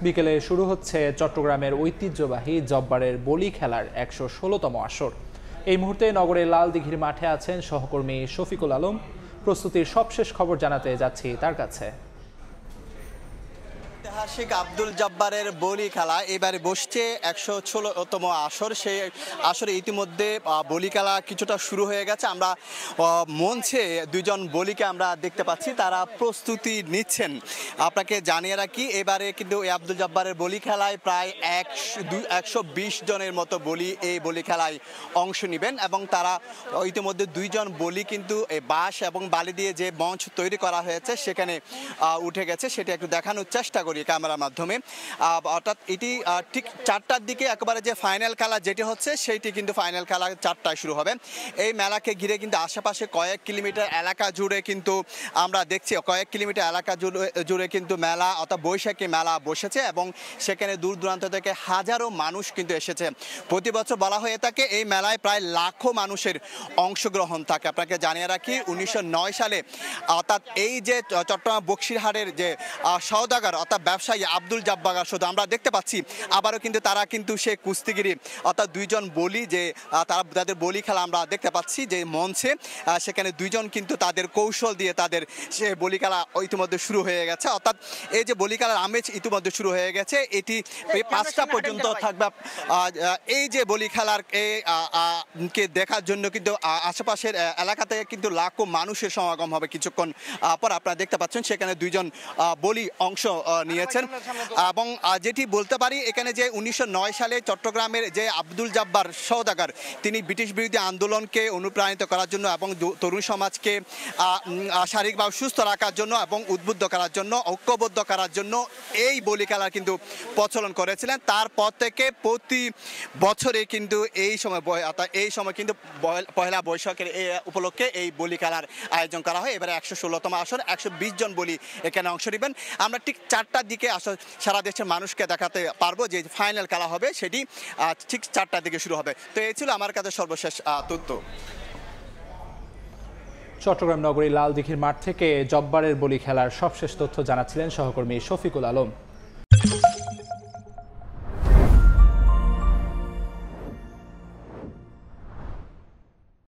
বিকেলে শুরু হচ্ছে চট্টগ্রামের ঐতিহ্যবাহী জব্বারের বলি খেলার ১১৬তম আসর। এই মুহূর্তে নগরের লাল দিঘির মাঠে আছেন সহকর্মী শফিকুল আলম। প্রস্তুতির সবশেষ খবর জানাতে যাচ্ছি তার কাছে। ঐতিহাসিক আব্দুল জব্বারের বলি খেলা এবারে বসছে ১১৬তম আসর। সেই আসরে ইতিমধ্যে বলি খেলা কিছুটা শুরু হয়ে গেছে। আমরা মঞ্চে দুইজন বলিকে আমরা দেখতে পাচ্ছি, তারা প্রস্তুতি নিচ্ছেন। আপনাকে জানিয়ে রাখি, এবারে কিন্তু এই আব্দুল জব্বারের বলি খেলায় প্রায় ১২০ জনের মতো বলি এই বলি খেলায় অংশ নেবেন এবং তারা ইতিমধ্যে দুইজন বলি কিন্তু এই বাঁশ এবং বালি দিয়ে যে মঞ্চ তৈরি করা হয়েছে সেখানে উঠে গেছে। সেটা একটু দেখানোর চেষ্টা করি ক্যামেরার মাধ্যমে। অর্থাৎ এটি ঠিক ৪টার দিকে একেবারে যে ফাইনাল খেলা যেটি হচ্ছে সেইটি কিন্তু ফাইনাল খেলা ৪টায় শুরু হবে। এই মেলাকে ঘিরে কিন্তু আশেপাশে কয়েক কিলোমিটার এলাকা জুড়ে কিন্তু আমরা দেখছি কয়েক কিলোমিটার এলাকা জুড়ে কিন্তু মেলা অর্থাৎ বৈশাখী মেলা বসেছে এবং সেখানে দূর দূরান্ত থেকে হাজারো মানুষ কিন্তু এসেছে। প্রতি বছর বলা হয়ে থাকে এই মেলায় প্রায় লাখো মানুষের অংশগ্রহণ থাকে। আপনাকে জানিয়ে রাখি ১৯০৯ সালে অর্থাৎ এই যে চট্টগ্রাম বক্সিরহাটের যে সওদাগর অর্থাৎ ব্যবসায়ী আব্দুল জব্বার শুধু আমরা দেখতে পাচ্ছি আবারও কিন্তু তারা কিন্তু সে কুস্তিগিরি অর্থাৎ দুইজন বলি যে তাদের বলি খেলা আমরা দেখতে পাচ্ছি যে মঞ্চে সেখানে দুইজন কিন্তু তাদের কৌশল দিয়ে তাদের সে বলি খেলা ইতিমধ্যে শুরু হয়ে গেছে। অর্থাৎ এই যে বলি খেলার আমেজ ইতিমধ্যে শুরু হয়ে গেছে। এটি ৫টা পর্যন্ত থাকবে। এই যে বলি খেলার কে দেখার জন্য কিন্তু আশেপাশের এলাকা থেকে কিন্তু লাখো মানুষের সমাগম হবে কিছুক্ষণ পর। আপনারা দেখতে পাচ্ছেন সেখানে দুইজন বলি অংশ নিয়েছেন এবং যেটি বলতে পারি এখানে যে ১৯০৯ সালে চট্টগ্রামের যে আব্দুল জব্বার সওদাগর তিনি ব্রিটিশ বিরোধী আন্দোলনকে অনুপ্রাণিত করার জন্য এবং তরুণ সমাজকে শারীরিকভাবে সুস্থ রাখার জন্য এবং উদ্বুদ্ধ করার জন্য ঐক্যবদ্ধ করার জন্য এই বলি খেলার কিন্তু প্রচলন করেছিলেন। তারপর থেকে প্রতি বছরে কিন্তু এই সময় কিন্তু পয়লা বৈশাখের উপলক্ষে এই বলি খেলার আয়োজন করা হয়। এবারে ১১৬তম আসর ১২০ জন বলি এখানে অংশ নেবেন। আমরা ঠিক ৪টার দিকে সারা দেশের মানুষকে দেখাতে পারবো যে ফাইনাল খেলা হবে সেটি ঠিক ৪টার দিকে শুরু হবে। তো এই ছিল আমার কাছে সর্বশেষ তথ্য। চট্টগ্রাম নগরীর লাল দিঘির মাঠ থেকে জব্বারের বলি খেলার সবশেষ তথ্য জানাচ্ছিলেন সহকর্মী শফিকুল আলম।